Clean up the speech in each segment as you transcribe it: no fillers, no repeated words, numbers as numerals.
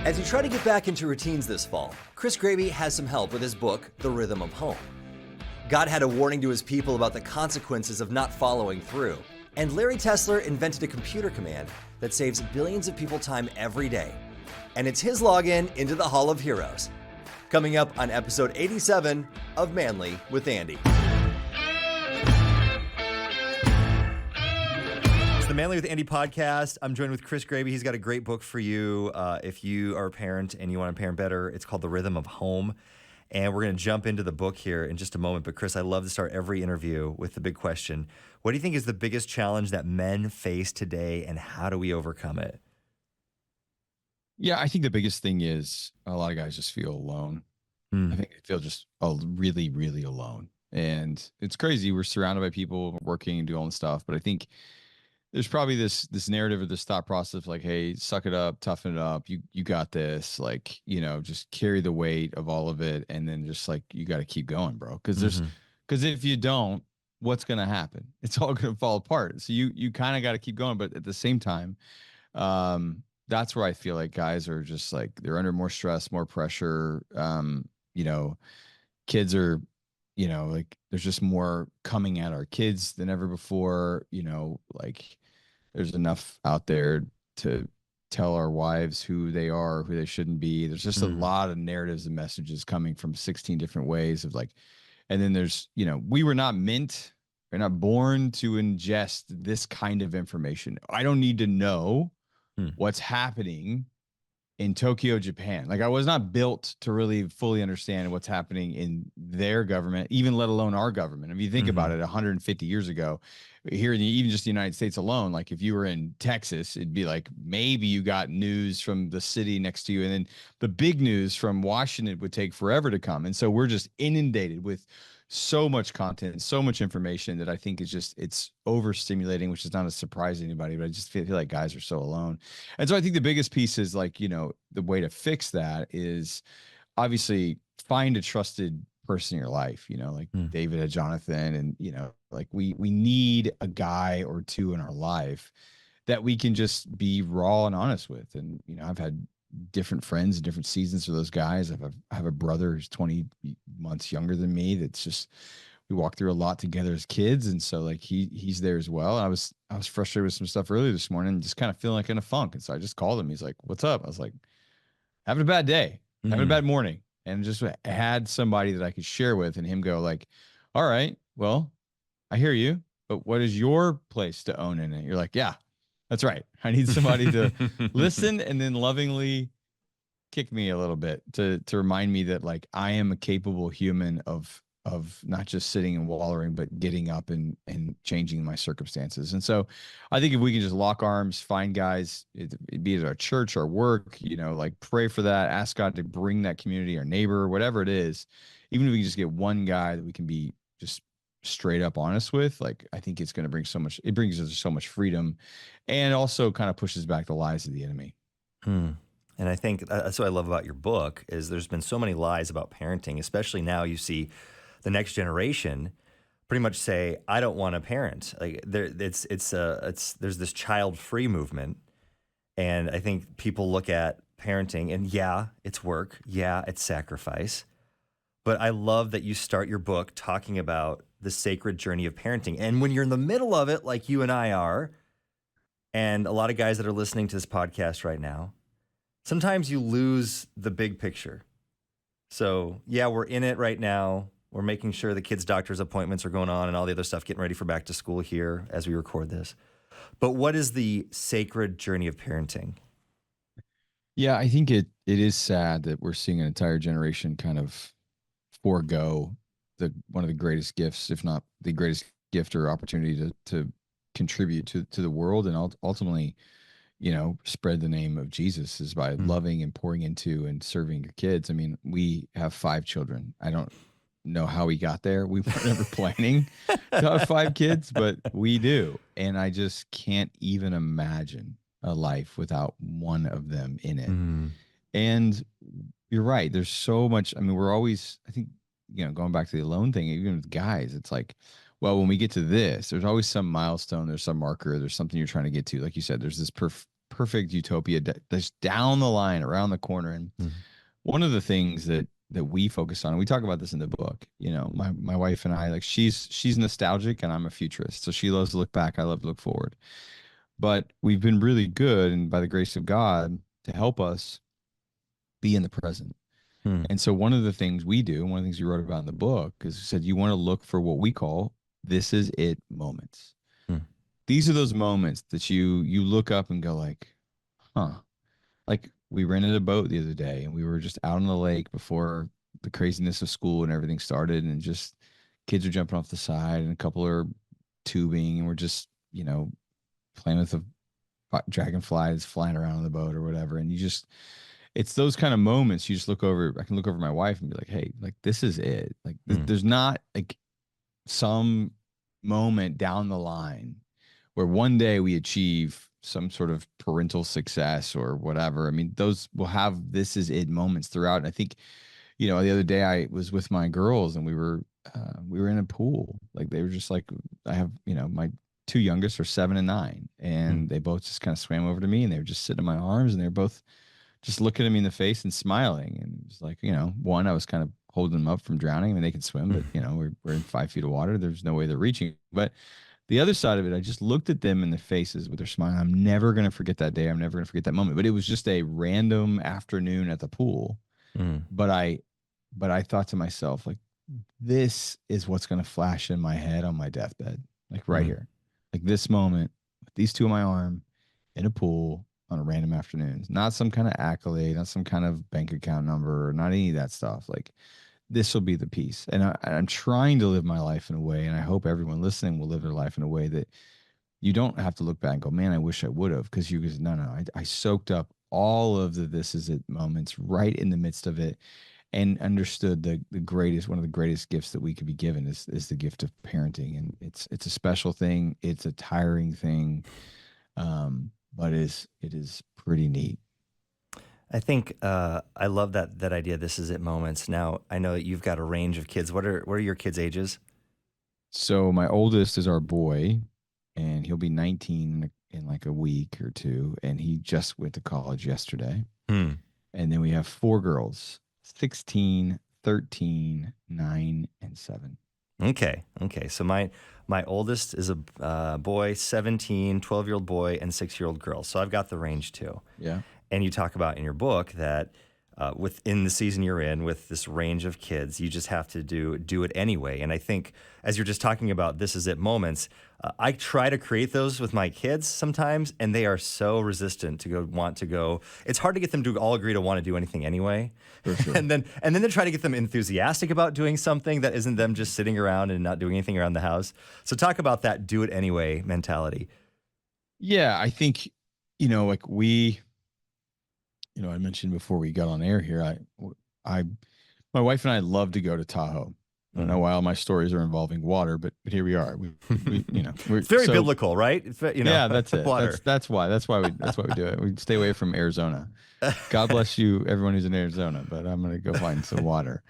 As you try to get back into routines this fall, Chris Graebe has some help with his book, The Rythm of Home. God had a warning to his people about the consequences of not following through, and Larry Tesler invented a computer command that saves billions of people time every day. And it's his login into the Hall of Heroes. Coming up on episode 87 of Manly with Andy. It's the Manly with Andy podcast. I'm joined with Chris Graebe. He's got a great book for you if you are a parent and you want to parent better. It's called The Rythm of Home. And we're going to jump into the book here in just a moment. But Chris, I love to start every interview with the big question. What do you think is the biggest challenge that men face today, and how do we overcome it? Yeah, I think the biggest thing is a lot of guys just feel alone. I think they feel just really, really alone. And it's crazy. We're surrounded by people working and doing all this stuff. But I think there's probably this narrative or this thought process of like, hey, suck it up, toughen it up. You got this. Like, just carry the weight of all of it. And then just like, you got to keep going, bro. Because if you don't, what's going to happen? It's all going to fall apart. So you kind of got to keep going. But at the same time, that's where I feel like guys are just like, they're under more stress, more pressure. Kids are, like there's just more coming at our kids than ever before. Like there's enough out there to tell our wives who they are, who they shouldn't be. There's just a lot of narratives and messages coming from 16 different ways of like, and then there's, we're not born to ingest this kind of information. I don't need to know what's happening in Tokyo, Japan. Like I was not built to really fully understand what's happening in their government, even let alone our government. If you think about it, 150 years ago, here in even just the United States alone, like if you were in Texas, it'd be like maybe you got news from the city next to you, and then the big news from Washington would take forever to come. And so we're just inundated with so much content, so much information that I think it's overstimulating, which is not a surprise to anybody, but I just feel like guys are so alone. And so I think the biggest piece is like, the way to fix that is obviously find a trusted person in your life, like David had Jonathan, and, like we need a guy or two in our life that we can just be raw and honest with. And, I've had different friends and different seasons for those guys. I have a brother who's 20 months younger than me. That's just, we walked through a lot together as kids. And so like he's there as well. And I was frustrated with some stuff earlier this morning, just kind of feeling like in a funk. And so I just called him. He's like, "What's up?" I was like, "Having a bad day, having a bad morning." And just had somebody that I could share with, and him go like, "All right, well, I hear you, but what is your place to own in it?" You're like, "Yeah, that's right. I need somebody to listen and then lovingly kick me a little bit to remind me that like I am a capable human of not just sitting and wallowing, but getting up and changing my circumstances." And so I think if we can just lock arms, find guys, be it our church, our work, like pray for that, ask God to bring that community, our neighbor, whatever it is, even if we can just get one guy that we can be just straight up honest with, like I think it's going to bring it brings us so much freedom, and also kind of pushes back the lies of the enemy. And I think that's what I love about your book is there's been so many lies about parenting, especially now you see the next generation pretty much say, "I don't want to parent." Like there's this child-free movement, and I think people look at parenting and yeah, it's work, yeah, it's sacrifice, but I love that you start your book talking about the sacred journey of parenting, and when you're in the middle of it, like you and I are, and a lot of guys that are listening to this podcast right now, sometimes you lose the big picture. So yeah, we're in it right now. We're making sure the kids' doctor's appointments are going on and all the other stuff, getting ready for back to school here as we record this. But what is the sacred journey of parenting? Yeah, I think it is sad that we're seeing an entire generation kind of forego one of the greatest gifts, if not the greatest gift or opportunity to contribute to the world, and ultimately, spread the name of Jesus, is by loving and pouring into and serving your kids. I mean, we have 5 children. I don't know how we got there. We were never planning to have 5 kids, but we do. And I just can't even imagine a life without one of them in it. And you're right. There's so much. I mean, we're always, I think, going back to the alone thing, even with guys, it's like, well, when we get to this, there's always some milestone, there's some marker, there's something you're trying to get to. Like you said, there's this perfect utopia that's down the line, around the corner. And Mhm. one of the things that we focus on, and we talk about this in the book, my wife and I, like, she's nostalgic and I'm a futurist. So she loves to look back. I love to look forward. But we've been really good, and by the grace of God, to help us be in the present. Hmm. And so one of the things we do, one of the things you wrote about in the book, is you said you want to look for what we call this is it moments. Hmm. These are those moments that you look up and go like, huh. Like, we rented a boat the other day and we were just out on the lake before the craziness of school and everything started, and just kids are jumping off the side and a couple are tubing, and we're just, playing with a dragonfly that's flying around on the boat or whatever. And it's those kind of moments you just look over. I can look over my wife and be like, hey, like, this is it. Like, Hmm. there's not like some moment down the line where one day we achieve some sort of parental success or whatever. I mean, those will have this is it moments throughout. And I think, the other day I was with my girls and we were in a pool. Like, they were just like, I have, my two youngest are 7 and 9, Hmm. and they both just kind of swam over to me and they were just sitting in my arms and they were both just looking at me in the face and smiling. And it was like, one, I was kind of holding them up from drowning. I mean, they can swim, but we're in 5 feet of water. There's no way they're reaching. But the other side of it, I just looked at them in the faces with their smile. I'm never going to forget that day. I'm never going to forget that moment. But it was just a random afternoon at the pool. Hmm. But I thought to myself, like, this is what's going to flash in my head on my deathbed, like right Hmm. here, like this moment with these two in my arm in a pool on a random afternoon. Not some kind of accolade, not some kind of bank account number, not any of that stuff. Like, this will be the piece. And I'm trying to live my life in a way, and I hope everyone listening will live their life in a way that you don't have to look back and go, man, I wish I would have. Because you guys, no, no, I soaked up all of the this is it moments right in the midst of it, and understood the greatest, one of the greatest gifts that we could be given is the gift of parenting. And it's a special thing. It's a tiring thing. But it is pretty neat. I think I love that idea. This is it moments. Now I know that you've got a range of kids. What are your kids' ages? So my oldest is our boy, and he'll be 19 in like a week or two, and he just went to college yesterday. Hmm. And then we have four girls, 16, 13, 9, and 7. Okay. Okay. So my oldest is a boy, 17, 12-year-old boy, and 6-year-old girl. So I've got the range too. Yeah. And you talk about in your book that within the season you're in with this range of kids, you just have to do it anyway. And I think as you're just talking about this is it moments, I try to create those with my kids sometimes, and they are so resistant to want to go. It's hard to get them to all agree to want to do anything anyway, For sure. and then to try to get them enthusiastic about doing something that isn't them just sitting around and not doing anything around the house. So talk about that do it anyway mentality. Yeah, I think, like I mentioned before we got on air here, I, my wife and I love to go to Tahoe. I don't know Mhm. why all my stories are involving water, but here we are. We're It's very so biblical, right? It's, yeah, that's it. water. That's why we do it. We stay away from Arizona. God bless you, everyone who's in Arizona, but I'm gonna go find some water.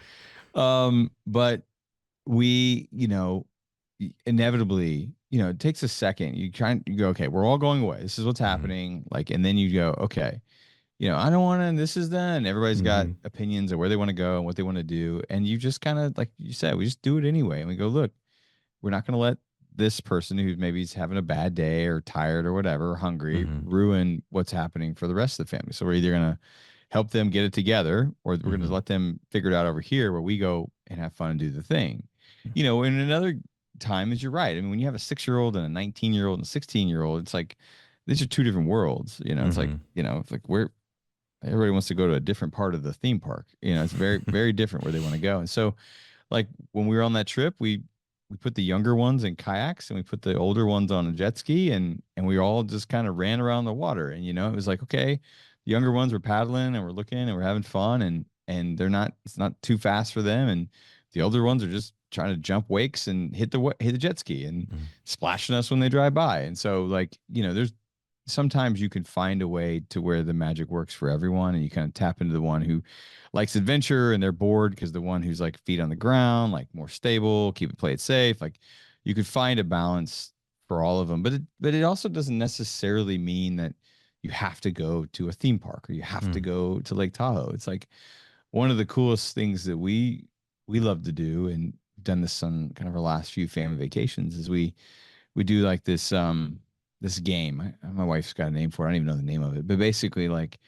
But we, inevitably, it takes a second. You go, okay, we're all going away. This is what's Mhm. happening. Like, and then you go, okay, I don't want to, and this is done. Everybody's got Mhm. opinions of where they want to go and what they want to do. And you just kind of, like you said, we just do it anyway. And we go, look, we're not going to let this person who maybe is having a bad day or tired or whatever, or hungry, Mhm. ruin what's happening for the rest of the family. So we're either going to help them get it together, or we're going to Mhm. let them figure it out over here where we go and have fun and do the thing. In another time, is you're right. I mean, when you have a 6-year-old and a 19-year-old and a 16-year-old, it's like these are two different worlds. It's like, Mhm. it's like we're everybody wants to go to a different part of the theme park. It's very, very different where they want to go. And so, like, when we were on that trip, we put the younger ones in kayaks and we put the older ones on a jet ski, and we all just kind of ran around the water. And it was like, okay, the younger ones were paddling and we're looking and we're having fun, and it's not too fast for them, and the older ones are just trying to jump wakes and hit the jet ski and Mhm. splashing us when they drive by. And so, like, there's sometimes you can find a way to where the magic works for everyone, and you kind of tap into the one who likes adventure and they're bored, because the one who's like feet on the ground, like more stable, play it safe. Like, you could find a balance for all of them, but it also doesn't necessarily mean that you have to go to a theme park or you have to Mm. go to Lake Tahoe. It's like one of the coolest things that we love to do, and done this on kind of our last few family vacations, is we do like this game. My wife's got a name for it. I don't even know the name of it, but basically like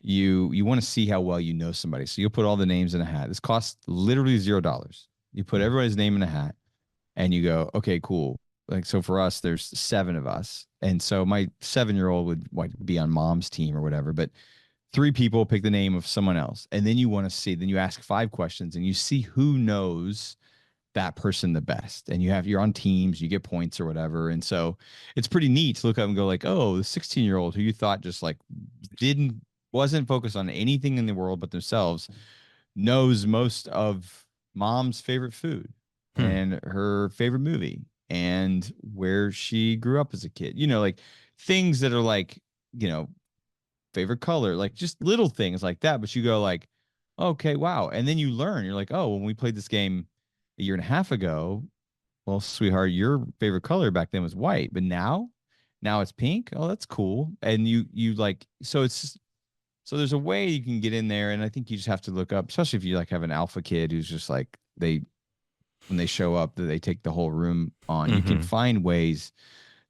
you want to see how well you know somebody. So you'll put all the names in a hat. This costs literally $0. You put Mm. everybody's name in a hat and you go, okay, cool. Like, so for us, there's 7 of us. And so my 7-year-old would like be on mom's team or whatever, but 3 people pick the name of someone else. And then you want to see, then you ask 5 questions and you see who knows that person the best. And you're on teams, you get points or whatever. And so it's pretty neat to look up and go like, oh, the 16-year-old who you thought just like didn't wasn't focused on anything in the world but themselves knows most of mom's favorite food Hmm. and her favorite movie and where she grew up as a kid. You know, like things that are like, you know, favorite color, like just little things like that. But you go like, okay, wow. And then you learn, you're like, oh, when we played this game a year and a half ago, well, sweetheart, your favorite color back then was white, but now it's pink. Oh, that's cool. And you like, so it's just, so there's a way you can get in there, and I think you just have to look up, especially if you like have an alpha kid who's just like they when they show up that they take the whole room on. You can Hmm. find ways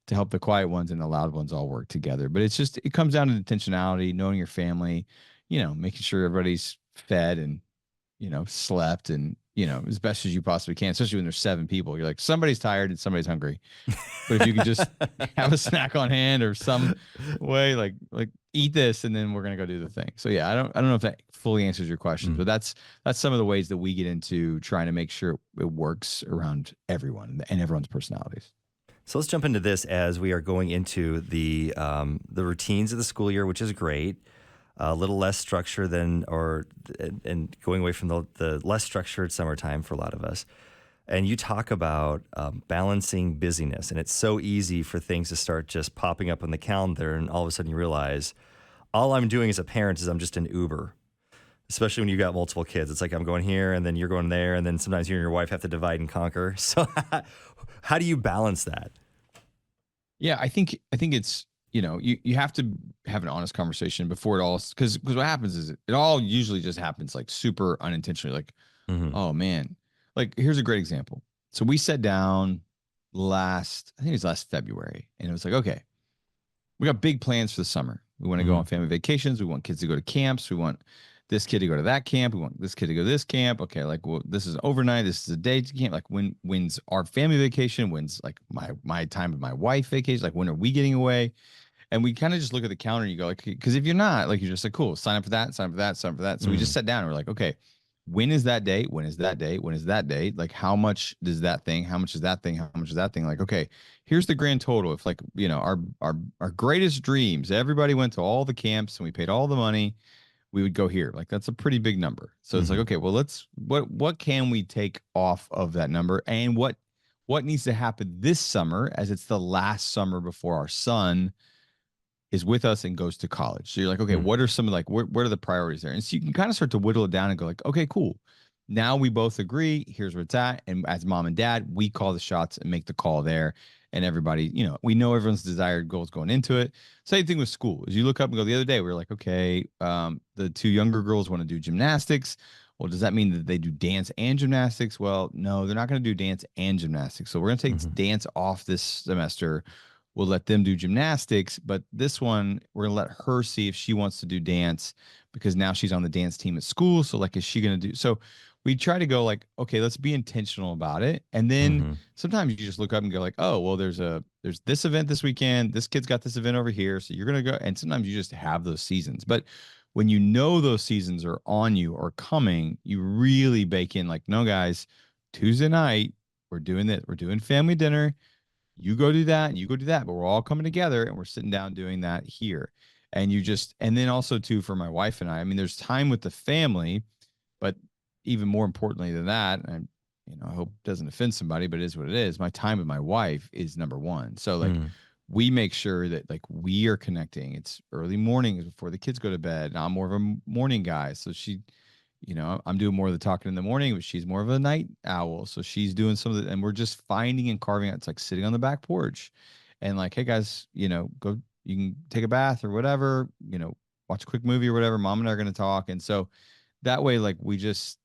to help the quiet ones and the loud ones all work together. But it's just it comes down to intentionality, knowing your family, making sure everybody's fed and slept and as best as you possibly can, especially when there's 7 people. You're like somebody's tired and somebody's hungry. But if you could just have a snack on hand or some way, like eat this, and then we're gonna go do the thing. So yeah, I don't know if that fully answers your questions, but Mm. that's some of the ways that we get into trying to make sure it works around everyone and everyone's personalities. So let's jump into this as we are going into the routines of the school year, which is great. A little less structure than, or and going away from the less structured summertime for a lot of us. And you talk about balancing busyness, and it's so easy for things to start just popping up on the calendar, and all of a sudden you realize all I'm doing as a parent is I'm just an Uber. Especially when you got multiple kids, it's like I'm going here, and then you're going there, and then sometimes you and your wife have to divide and conquer. So, how do you balance that? Yeah, I think it's you have to have an honest conversation before it all, because what happens is it all usually just happens like super unintentionally, like, Hmm. oh man. Like here's a great example. So we sat down I think it was last February, and it was like, okay, we got big plans for the summer. We want to go Hmm. on family vacations. We want kids to go to camps. We want this kid to go to that camp. We want this kid to go to this camp. Okay, like, well, this is overnight. This is a day camp. Like when's our family vacation? When's like my time with my wife vacation? Like when are we getting away? And we kind of just look at the calendar and you go like, because if you're not, like, you're just like, cool, sign up for that, sign up for that, sign up for that. So we just Hmm. sat down and we're like, okay, when is that date? When is that date? When is that date? Like, how much does that thing? How much is that thing? How much is that thing? Like, okay, here's the grand total. If like, our greatest dreams, everybody went to all the camps and we paid all the money, we would go here. Like, that's a pretty big number. So it's like, Hmm. okay, well, what can we take off of that number, and what needs to happen this summer, as it's the last summer before our son is with us and goes to college. So you're like, okay, Hmm. what are some of like what are the priorities there? And so you can kind of start to whittle it down and go like, okay, cool. Now we both agree, here's where it's at. And as mom and dad, we call the shots and make the call there. And everybody, we know everyone's desired goals going into it. Same thing with school. As you look up and go, the other day, we were like, okay, the 2 younger girls want to do gymnastics. Well, does that mean that they do dance and gymnastics? Well, no, they're not going to do dance and gymnastics. So we're going to take Hmm. dance off this semester. We'll let them do gymnastics, but this one we're gonna let her see if she wants to do dance, because now she's on the dance team at school. So like, is she gonna do? So we try to go like, okay, let's be intentional about it. And then Hmm. sometimes you just look up and go like, oh, well, there's this event this weekend. This kid's got this event over here, so you're gonna go. And sometimes you just have those seasons, but when you know those seasons are on you or coming, you really bake in like, no, guys, Tuesday night we're doing this. We're doing family dinner. You go do that, and you go do that, but we're all coming together and we're sitting down doing that here. And and then also too, for my wife and I mean, there's time with the family, but even more importantly than that, and I hope it doesn't offend somebody, but it is what it is. My time with my wife is number one. So like, Hmm. we make sure that like we are connecting. It's early mornings before the kids go to bed. I'm more of a morning guy, so I'm doing more of the talking in the morning, but she's more of a night owl. So she's doing some of the, and we're just finding and carving out. It's like sitting on the back porch and like, hey guys, go. you can take a bath or whatever, watch a quick movie or whatever. Mom and I are going to talk. And so that way, like we just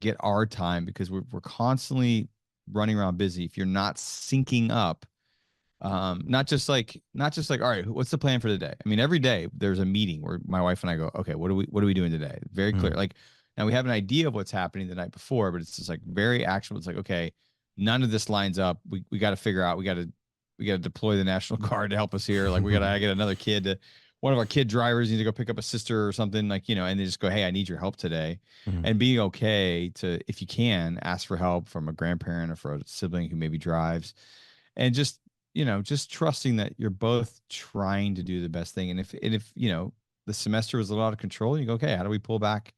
get our time because we're constantly running around busy. If you're not syncing up, not just like, all right, what's the plan for the day? I mean, every day there's a meeting where my wife and I go, okay, what are we doing today? Very clear. Mm. Like now we have an idea of what's happening the night before, but it's just like very actionable. It's like, okay, none of this lines up. We got to figure out, we got to deploy the National Guard to help us here. Like we got to get another kid to, one of our kid drivers need to go pick up a sister or something, like, and they just go, hey, I need your help today. Mhm. And being okay to, if you can, ask for help from a grandparent or for a sibling who maybe drives, and just trusting that you're both trying to do the best thing. And if the semester was a lot out of control, you go, okay, how do we pull back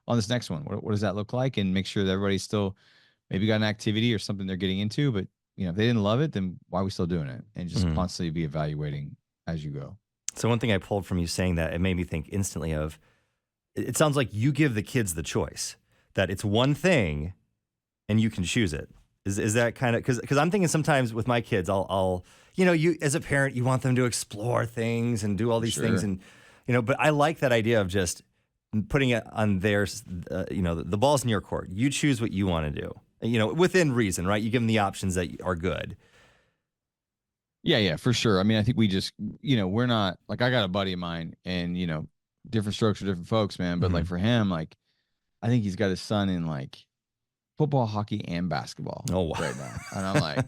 on this next one? What does that look like? And make sure that everybody's still maybe got an activity or something they're getting into, but if they didn't love it, then why are we still doing it? And just Mhm. constantly be evaluating as you go. So one thing I pulled from you saying that, it made me think instantly of, it sounds like you give the kids the choice, that it's one thing and you can choose it. Is that kind of, because I'm thinking sometimes with my kids, I'll you as a parent, you want them to explore things and do all these things, Sure. and but I like that idea of just putting it on theirs. The ball's in your court. You choose what you want to do. Within reason, right? You give them the options that are good. Yeah, yeah, for sure. I mean, I think we just, we're not like, I got a buddy of mine and, different strokes for different folks, man. But like Hmm. for him, like, I think he's got his son in like football, hockey, and basketball Oh, right now. And I'm like,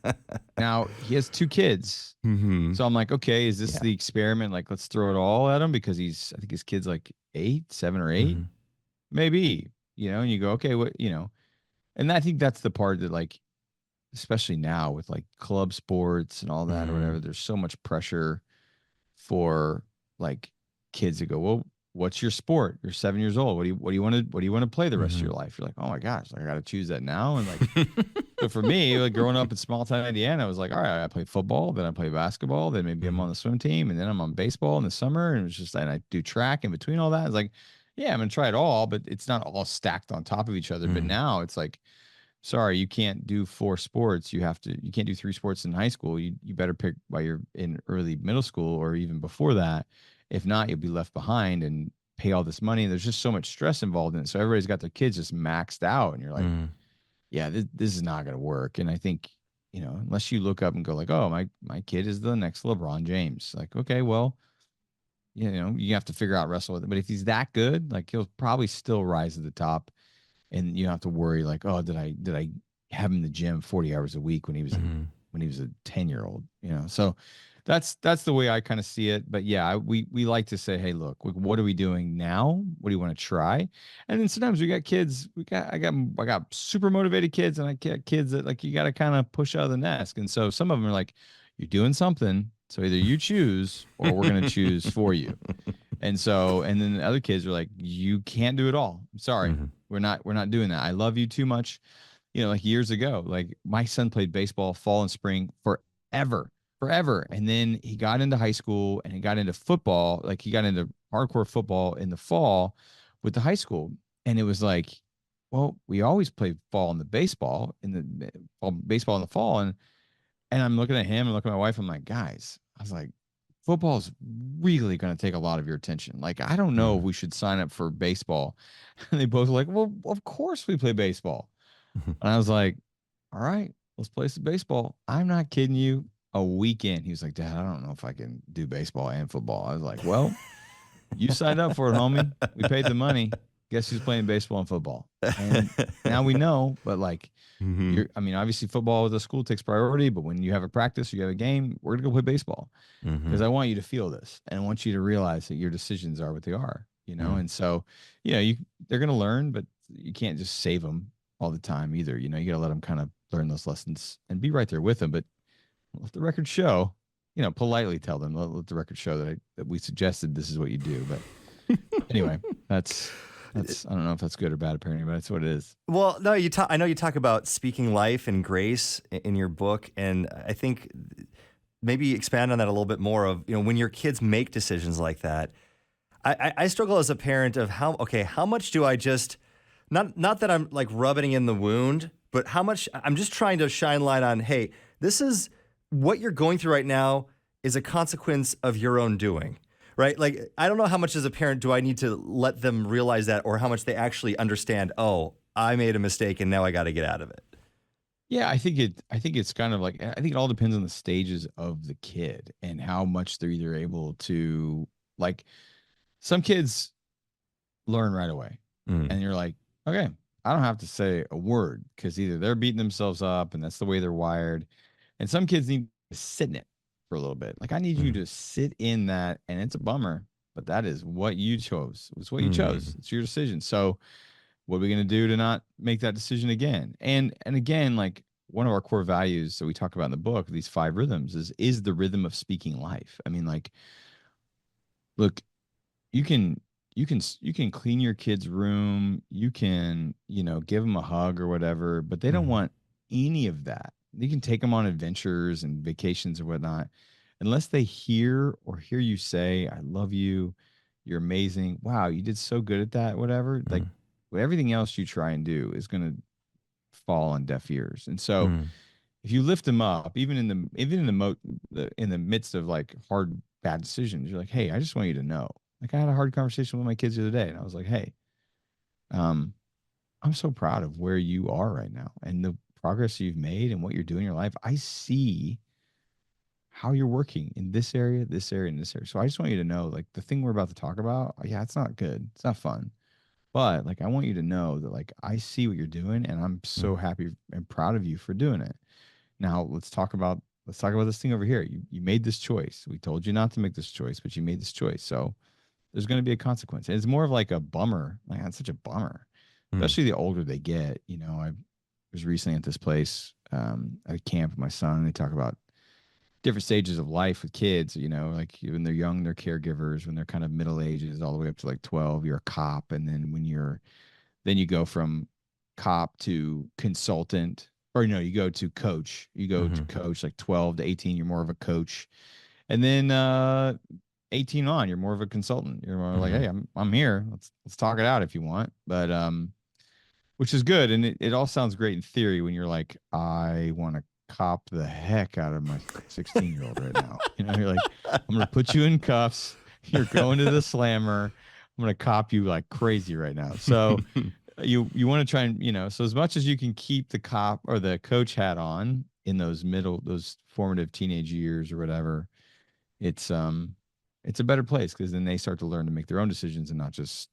wow. now he has two kids. Hmm. So I'm like, okay, is this Yeah. the experiment? Like, let's throw it all at him because I think his kid's like 7 or 8, Hmm. maybe, and you go, okay, and I think that's the part that like, especially now with like club sports and all that or Hmm. whatever, there's so much pressure for like kids to go, well, what's your sport? You're 7 years old. What do you want to play the rest of Hmm. your life? You're like, oh my gosh, like I got to choose that now. And like, so for me, like growing up in small town Indiana, I was like, all right, I play football, then I play basketball, then maybe I'm on Hmm. the swim team, and then I'm on baseball in the summer, and it's just, and I do track in between all that. It's like, yeah, I'm gonna try it all, but it's not all stacked on top of each other. But Hmm. now it's like, sorry, you can't do 4 sports. You can't do 3 sports in high school. You better pick while you're in early middle school or even before that. If not, you'll be left behind and pay all this money. There's just so much stress involved in it. So everybody's got their kids just maxed out, and you're like, Hmm. yeah, this is not going to work. And I think, unless you look up and go like, oh, my kid is the next LeBron James. Like, okay, well, you have to figure out wrestle with it. But if he's that good, like he'll probably still rise to the top, and you don't have to worry like, oh, did I have him in the gym 40 hours a week Hmm. when he was a 10-year-old, So that's the way I kind of see it. But yeah, we like to say, hey, look, what are we doing now? What do you want to try? And then sometimes we got kids, I got super motivated kids, and I got kids that like you got to kind of push out of the nest. And so some of them are like, you're doing something, so either you choose or we're gonna choose for you. And then the other kids are like, you can't do it all. I'm sorry. Hmm. We're not doing that. I love you too much. Like years ago, like my son played baseball fall and spring forever, forever. And then he got into high school and he got into football. Like he got into hardcore football in the fall with the high school. And it was like, well, we always play fall in the baseball in the fall, baseball in the fall. And I'm looking at him and looking at my wife. I'm like, guys, I was like, football's really going to take a lot of your attention. Like, I don't know if we should sign up for baseball. And they both were like, well, of course we play baseball. And I was like, all right, let's play some baseball. I'm not kidding you. A weekend. He was like, Dad, I don't know if I can do baseball and football. I was like, well, you signed up for it, homie. We paid the money. Guess who's playing baseball and football? And now we know, but like, Hmm. I mean, obviously football with the school takes priority, but when you have a practice, you have a game, we're gonna go play baseball because Hmm. I want you to feel this and I want you to realize that your decisions are what they are. Hmm. And so, they're gonna learn, but you can't just save them all the time either. You gotta let them kind of learn those lessons and be right there with them. But let the record show, politely tell them, let the record show that we suggested this is what you do. But anyway, that's I don't know if that's good or bad parenting, but that's what it is. Well, no, I know you talk about speaking life and grace in your book, and I think maybe expand on that a little bit more. Of when your kids make decisions like that, I struggle as a parent of how much do I just not that I'm like rubbing in the wound, but how much I'm just trying to shine light on. Hey, this is what you're going through right now. is a consequence of your own doing, right? Like, I don't know how much as a parent do I need to let them realize that, or how much they actually understand, oh, I made a mistake and now I got to get out of it. Yeah, I think it's kind of like, I think it all depends on the stages of the kid and how much they're either able to, like, some kids learn right away. Mm, And you're like, okay, I don't have to say a word because either they're beating themselves up and that's the way they're wired. And some kids need to sit in it for a little bit. Like, I need you mm, to sit in that, and it's a bummer, but that is what you chose. It's what you chose. mm, It's your decision. So what are we going to do to not make that decision again? And again, like, one of our core values that we talk about in the book, these five rhythms, is the rhythm of speaking life. I mean, like, look, you can you can clean your kid's room, you can, give them a hug or whatever, but they don't mm, want any of that. You can take them on adventures and vacations or whatnot, unless they hear you say, I love you, you're amazing, wow, you did so good at that, whatever. Like, mm, everything else you try and do is going to fall on deaf ears. And so mm, if you lift them up, even in in the midst of like hard bad decisions, you're like, hey, I just want you to know. Like, I had a hard conversation with my kids the other day, and I was like, hey, um, I'm so proud of where you are right now and the progress you've made and what you're doing in your life. I see how you're working in this area, and this area. So I just want you to know, like, the thing we're about to talk about, yeah, it's not good. It's not fun. But like, I want you to know that, like, I see what you're doing, and I'm so mm, happy and proud of you for doing it. Now let's talk about this thing over here. You made this choice. We told you not to make this choice, but you made this choice. So there's going to be a consequence. And it's more of like a bummer. Like, that's such a bummer, mm, especially the older they get. I was recently at this place at a camp with my son, and they talk about different stages of life with kids. Like, when they're young, they're caregivers. When they're kind of middle ages, all the way up to like 12, you're a cop, and then then you go from cop to consultant, or you go to coach. You go to mm, coach like 12 to 18, you're more of a coach. And then 18 on, you're more of a consultant. You're more like, mm, hey, I'm here. Let's talk it out if you want. But which is good, and it all sounds great in theory when you're like, I want to cop the heck out of my 16-year-old right now. You're like, I'm gonna put you in cuffs. You're going to the slammer. I'm gonna cop you like crazy right now. So mm. you want to try and, so as much as you can keep the cop or the coach hat on in those formative teenage years or whatever, it's it's a better place, because then they start to learn to make their own decisions and not just,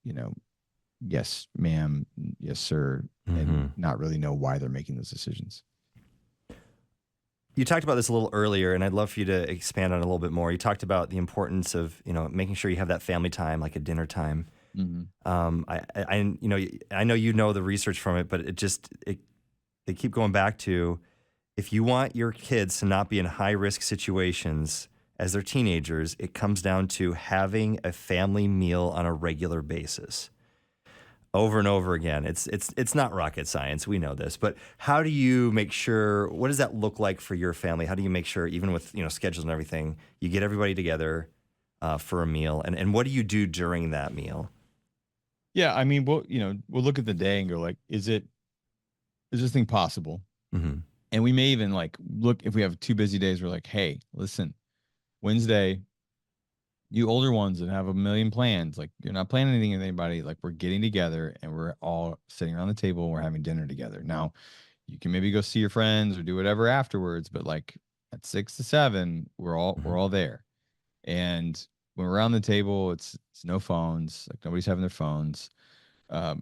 you know yes ma'am, yes sir, and Mhm. not really know why they're making those decisions. You talked about this a little earlier, and I'd love for you to expand on it a little bit more. You talked about the importance of, making sure you have that family time, like a dinner time. Hmm. I know the research from it, but they keep going back to, if you want your kids to not be in high risk situations as they're teenagers, it comes down to having a family meal on a regular basis. Over and over again. It's not rocket science. We know this, but how do you make sure? What does that look like for your family? How do you make sure, even with schedules and everything, you get everybody together for a meal, and what do you do during that meal? Yeah, I mean, we'll look at the day and go like, is this thing possible? Hmm. And we may even like look, if we have 2 busy days, we're like, hey, listen, Wednesday, you older ones that have a million plans, like, you're not planning anything with anybody, like, we're getting together and we're all sitting around the table and we're having dinner together. Now, you can maybe go see your friends or do whatever afterwards, but like, at 6 to 7, we're Hmm. all there. And when we're around the table, it's no phones, like, nobody's having their phones.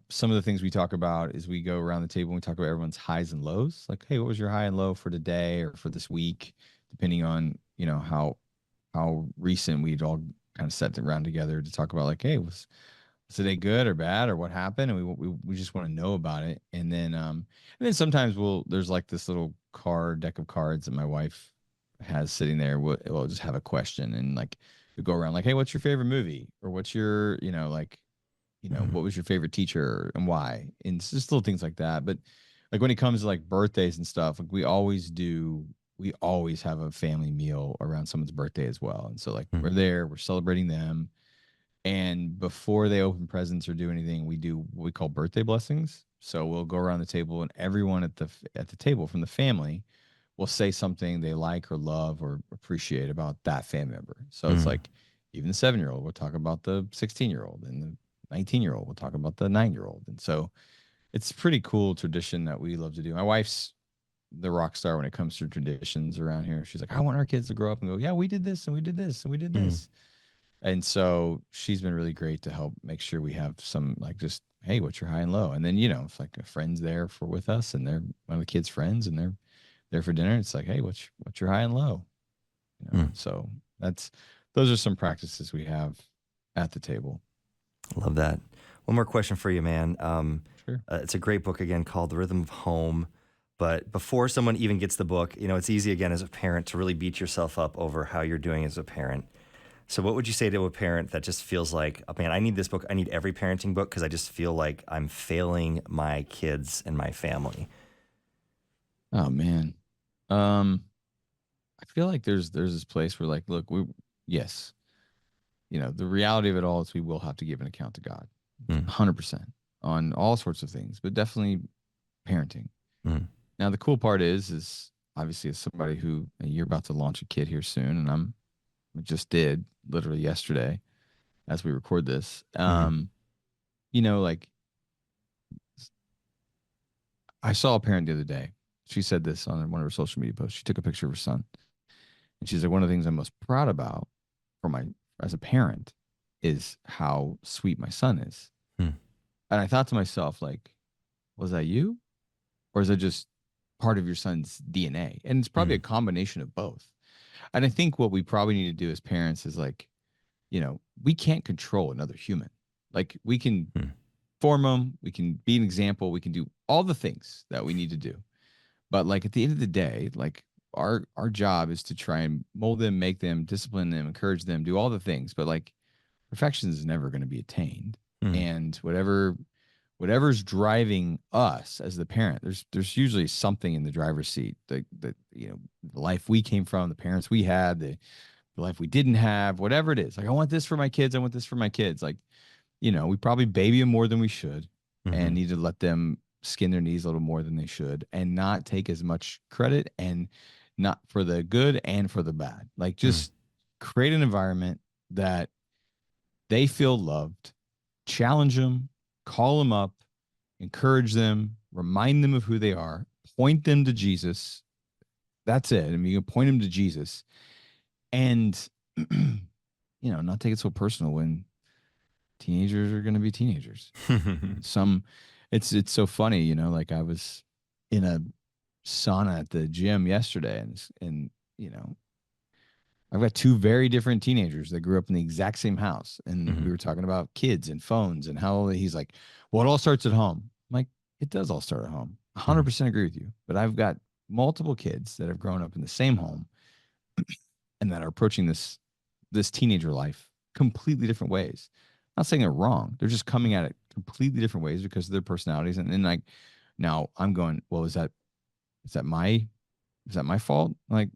Some of the things we talk about is we go around the table and we talk about everyone's highs and lows. Like, hey, what was your high and low for today or for this week, depending on, how recent we'd all kind of sat around together to talk about, like, hey, was today good or bad or what happened, and we just want to know about it. And then sometimes there's like this little card deck of cards that my wife has sitting there. We'll just have a question, and like, we go around like, hey, what's your favorite movie, or what's your, like, Hmm. what was your favorite teacher and why? And it's just little things like that. But like, when it comes to like birthdays and stuff, like, we always have a family meal around someone's birthday as well. And so, like, we're Hmm. there, we're celebrating them. And before they open presents or do anything, we do what we call birthday blessings. So we'll go around the table, and everyone at the table from the family will say something they like or love or appreciate about that family member. So it's Mm. like even the 7-year-old will talk about the 16-year-old, and the 19-year-old will talk about the 9-year-old. And so it's a pretty cool tradition that we love to do. My wife's the rock star when it comes to traditions around here. She's like, I want our kids to grow up and go, yeah, we did this and we did this and we did Mm. this. And so she's been really great to help make sure we have some, like, just, hey, what's your high and low? And then, if like a friend's there for with us and they're one of the kids' friends and they're there for dinner, it's like, hey, what's your high and low? Mm. So those are some practices we have at the table. Love that. One more question for you, man. Sure. It's a great book again called The Rhythm of Home. But before someone even gets the book, it's easy again as a parent to really beat yourself up over how you're doing as a parent. So what would you say to a parent that just feels like, oh, man, I need this book. I need every parenting book because I just feel like I'm failing my kids and my family. Oh man. Um, I feel like there's this place where, like, look, yes, the reality of it all is we will have to give an account to God, Mm. 100% on all sorts of things, but definitely parenting. Mm. Now the cool part is obviously as somebody who you're about to launch a kid here soon, and I just did literally yesterday as we record this. Mm. Like, I saw a parent the other day. She said this on one of her social media posts. She took a picture of her son, and she's like, one of the things I'm most proud about for my as a parent is how sweet my son is. Mm. And I thought to myself, like, was that you, or is that just part of your son's DNA? And it's probably a Mm. combination of both. And I think what we probably need to do as parents is, like, we can't control another human. Like, we can Mm. form them, we can be an example, we can do all the things that we need to do. But, like, at the end of the day, like, our job is to try and mold them, make them, discipline them, encourage them, do all the things. But, like, perfection is never going to be attained. Mm. And whatever's driving us as the parent, there's usually something in the driver's seat, that the life we came from, the parents we had, the life we didn't have, whatever it is. Like, I want this for my kids, I want this for my kids. Like, we probably baby them more than we should, and Mm. need to let them skin their knees a little more than they should, and not take as much credit, and not for the good and for the bad. Like, Mm. just create an environment that they feel loved, challenge them, call them up, encourage them, remind them of who they are, point them to Jesus. That's it. I mean, you can point them to Jesus, and not take it so personal when teenagers are going to be teenagers. Mm. It's so funny, like, I was in a sauna at the gym yesterday, and I've got two very different teenagers that grew up in the exact same house. And we Mhm. were talking about kids and phones and how he's like, well, it all starts at home. I'm like, it does all start at home. Mhm. 100% agree with you. But I've got multiple kids that have grown up in the same home and that are approaching this teenager life completely different ways. I'm not saying they're wrong. They're just coming at it completely different ways because of their personalities. And then, like, now I'm going, well, is that my fault? Like,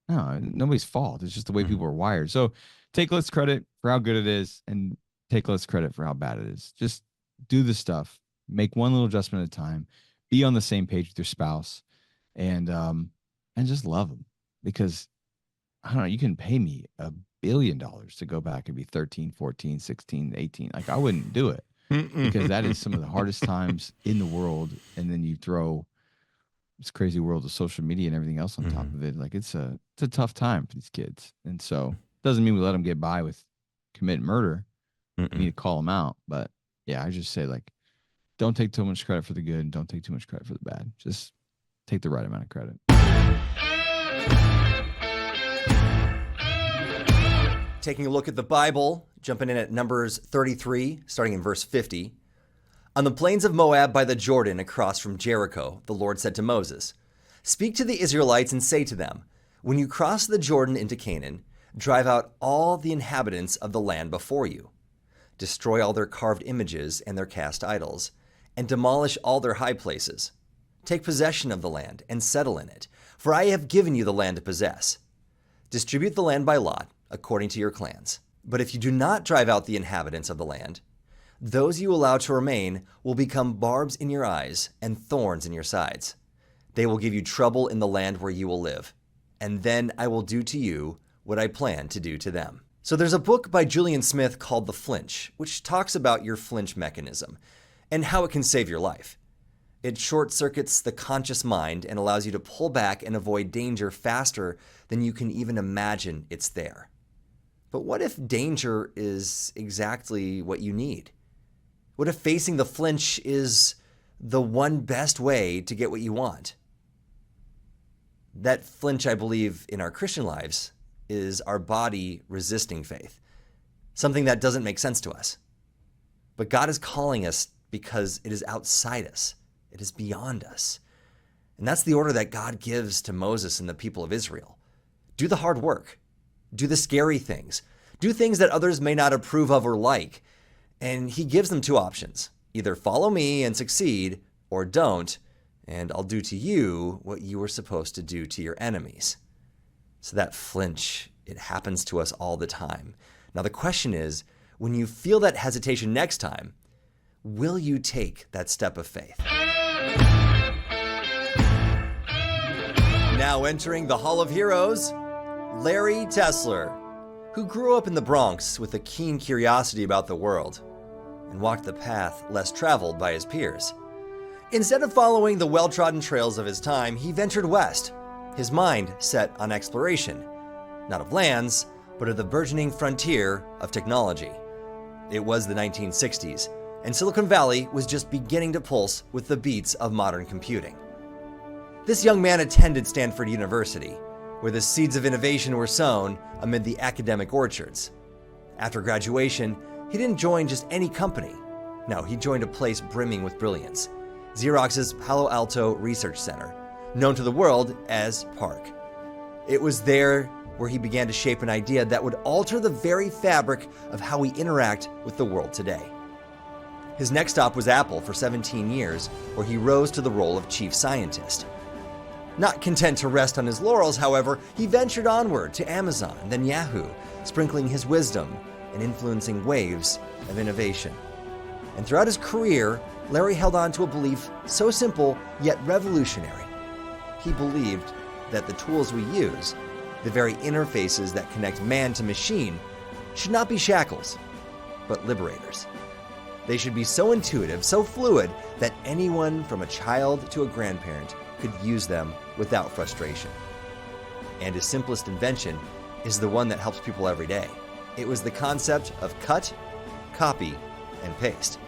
no, nobody's fault. It's just the way Mhm. people are wired. So take less credit for how good it is, and take less credit for how bad it is. Just do the stuff. Make one little adjustment at a time. Be on the same page with your spouse, and just love them. Because I don't know, you can pay me $1 billion to go back and be 13, 14, 16, 18. Like, I wouldn't do it, because that is some of the hardest times in the world. And then you throw this crazy world of social media and everything else on top Mhm. of it. Like, it's a tough time for these kids. And so doesn't mean we let them get by with commit murder. We need Mm-mm. to call them out. But yeah, I just say, like, don't take too much credit for the good and don't take too much credit for the bad. Just take the right amount of credit. Taking a look at the Bible, jumping in at Numbers 33, starting in verse 50. On the plains of Moab by the Jordan across from Jericho, the Lord said to Moses, "Speak to the Israelites and say to them, when you cross the Jordan into Canaan, drive out all the inhabitants of the land before you. Destroy all their carved images and their cast idols, and demolish all their high places. Take possession of the land and settle in it, for I have given you the land to possess. Distribute the land by lot, according to your clans. But if you do not drive out the inhabitants of the land, those you allow to remain will become barbs in your eyes and thorns in your sides. They will give you trouble in the land where you will live, and then I will do to you what I plan to do to them. So there's a book by Julian Smith called The Flinch, which talks about your flinch mechanism and how it can save your life. It short-circuits the conscious mind and allows you to pull back and avoid danger faster than you can even imagine it's there. But what if danger is exactly what you need? What if facing the flinch is the one best way to get what you want? That flinch, I believe, in our Christian lives is our body resisting faith, something that doesn't make sense to us. But God is calling us because it is outside us. It is beyond us. And that's the order that God gives to Moses and the people of Israel. Do the hard work. Do the scary things. Do things that others may not approve of or like. And he gives them two options. Either follow me and succeed, or don't, and I'll do to you what you were supposed to do to your enemies. So that flinch, it happens to us all the time. Now the question is, when you feel that hesitation next time, will you take that step of faith? Now entering the Hall of Heroes, Larry Tesler, who grew up in the Bronx with a keen curiosity about the world and walked the path less traveled by his peers. Instead of following the well-trodden trails of his time, he ventured west, his mind set on exploration, not of lands, but of the burgeoning frontier of technology. It was the 1960s, and Silicon Valley was just beginning to pulse with the beats of modern computing. This young man attended Stanford University, where the seeds of innovation were sown amid the academic orchards. After graduation, he didn't join just any company. No, he joined a place brimming with brilliance, Xerox's Palo Alto Research Center, known to the world as PARC. It was there where he began to shape an idea that would alter the very fabric of how we interact with the world today. His next stop was Apple for 17 years, where he rose to the role of chief scientist. Not content to rest on his laurels, however, he ventured onward to Amazon, then Yahoo, sprinkling his wisdom and influencing waves of innovation. And throughout his career, Larry held on to a belief so simple yet revolutionary. He believed that the tools we use, the very interfaces that connect man to machine, should not be shackles, but liberators. They should be so intuitive, so fluid, that anyone from a child to a grandparent could use them without frustration. And his simplest invention is the one that helps people every day. It was the concept of cut, copy, and paste.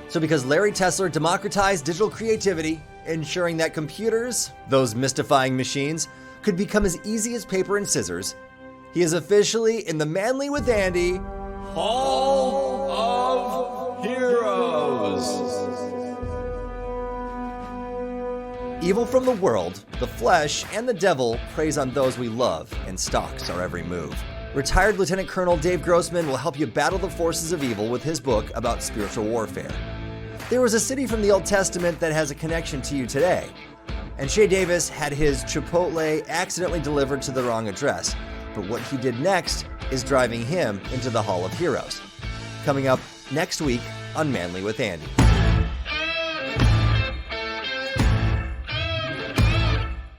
So because Larry Tesler democratized digital creativity, ensuring that computers, those mystifying machines, could become as easy as paper and scissors, he is officially in the Manly with Andy Hall of Heroes. Evil from the world, the flesh, and the devil preys on those we love and stalks our every move. Retired Lieutenant Colonel Dave Grossman will help you battle the forces of evil with his book about spiritual warfare. There was a city from the Old Testament that has a connection to you today, and Shay Davis had his Chipotle accidentally delivered to the wrong address, but what he did next is driving him into the Hall of Heroes. Coming up next week on Manly with Andy.